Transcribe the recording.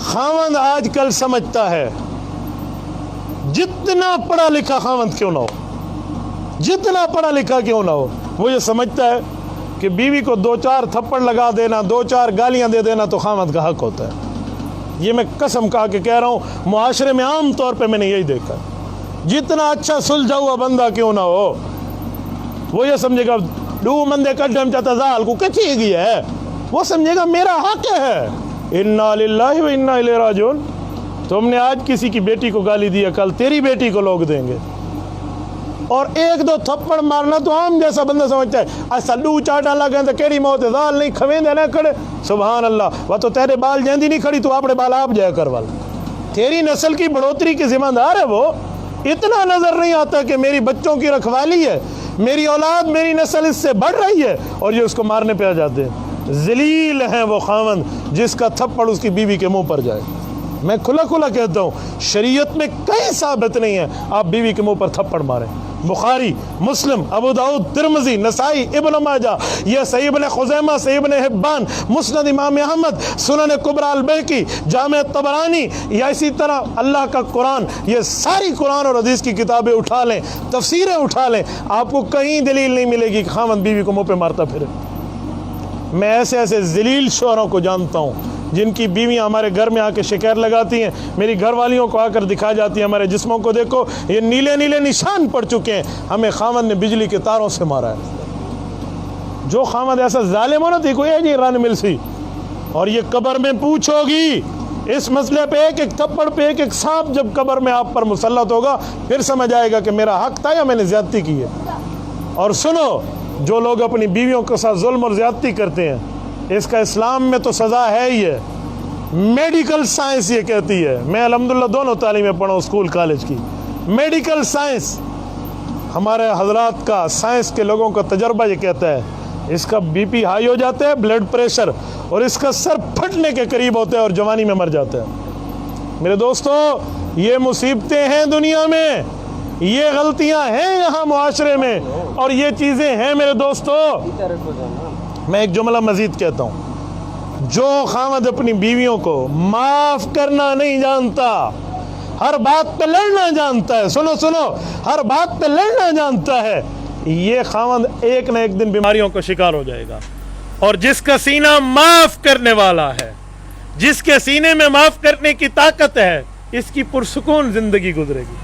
خاوند آج کل سمجھتا ہے جتنا پڑھا لکھا خاوند کیوں نہ ہو، جتنا پڑھا لکھا کیوں نہ ہو، وہ یہ سمجھتا ہے کہ بیوی کو 2-4 تھپڑ لگا دینا، 2-4 گالیاں دے دینا تو خاوند کا حق ہوتا ہے۔ یہ میں قسم کھا کے کہہ رہا ہوں، معاشرے میں عام طور پہ میں نے یہی دیکھا، جتنا اچھا سلجھا ہوا بندہ کیوں نہ ہو، وہ یہ سمجھے گا دو مندے کڈم چاہتا زال کو کچھی گیا ہے، وہ سمجھے گا میرا حق ہے۔ انا للہ و انا الیہ راجعون۔ تم نے آج کسی کی بیٹی کو گالی دیا، کل تیری بیٹی کو لوگ دیں گے، اور 1-2 تھپڑ مارنا تو عام جیسا بندہ سمجھتا ہے، ایسا دو چاٹا لگے تو کیڑی موت ہے، زال نہیں کھویندے نہ کھڑے، سبحان اللہ، وہ تو تیرے بال جیندی نہیں کھڑی تو اپنے بال آپ جایا کر وال، تیری نسل کی بڑھوتری کی ذمہ دار ہے وہ۔ اتنا نظر نہیں آتا کہ میری بچوں کی رکھوالی ہے، میری اولاد، میری نسل اس سے بڑھ رہی ہے، اور یہ اس کو مارنے پہ آ جاتے ہیں۔ ذلیل ہیں وہ خاوند جس کا تھپڑ اس کی بیوی کے منہ پر جائے۔ میں کھلا کھلا کہتا ہوں، شریعت میں کہیں ثابت نہیں ہے آپ بیوی کے منہ پر تھپڑ ماریں۔ بخاری، مسلم، ابو داؤد، ترمذی، نسائی، ابن ماجہ، یہ صحیح ابن خزیمہ، صحیح ابن حبان، مسند امام احمد، سنن کبریٰ البیہقی، جامع طبرانی، یا اسی طرح اللہ کا قرآن، یہ ساری قرآن اور حدیث کی کتابیں اٹھا لیں، تفسیریں اٹھا لیں، آپ کو کہیں دلیل نہیں ملے گی کہ خاوند بیوی کو منہ پہ مارتا پھرے۔ میں ایسے ایسے ذلیل شوہروں کو جانتا ہوں جن کی بیویاں ہمارے گھر میں آ کے شکایت لگاتی ہیں، میری گھر والیوں کو آ کر دکھا جاتی ہیں، ہمارے جسموں کو دیکھو یہ نیلے نیلے نشان پڑ چکے ہیں، ہمیں خاوند نے بجلی کے تاروں سے مارا ہے۔ جو خاوند ایسا ظالم ہو نا تھی کوئی جی رن مل سی، اور یہ قبر میں پوچھو گی اس مسئلے پہ، ایک ایک تھپڑ پہ ایک ایک سانپ جب قبر میں آپ پر مسلط ہوگا، پھر سمجھ آئے گا کہ میرا حق تھا یا میں نے زیادتی کی ہے۔ اور سنو، جو لوگ اپنی بیویوں کے ساتھ ظلم اور زیادتی کرتے ہیں، اس کا اسلام میں تو سزا ہے ہی ہے۔ میڈیکل سائنس یہ کہتی ہے، میں الحمدللہ دونوں تعلیمیں پڑھا ہوں اسکول کالج کی، میڈیکل سائنس ہمارے حضرات کا، سائنس کے لوگوں کا تجربہ یہ کہتا ہے، اس کا بی پی ہائی ہو جاتا ہے، بلڈ پریشر، اور اس کا سر پھٹنے کے قریب ہوتا ہے اور جوانی میں مر جاتا ہے۔ میرے دوستو، یہ مصیبتیں ہیں دنیا میں، یہ غلطیاں ہیں یہاں معاشرے میں، اور یہ چیزیں ہیں میرے دوستو۔ میں ایک جملہ مزید کہتا ہوں، جو خاوند اپنی بیویوں کو معاف کرنا نہیں جانتا، ہر بات پہ لڑنا جانتا ہے، سنو ہر بات پہ لڑنا جانتا ہے، یہ خاوند ایک نہ ایک دن بیماریوں کا شکار ہو جائے گا۔ اور جس کا سینہ معاف کرنے والا ہے، جس کے سینے میں معاف کرنے کی طاقت ہے، اس کی پرسکون زندگی گزرے گی۔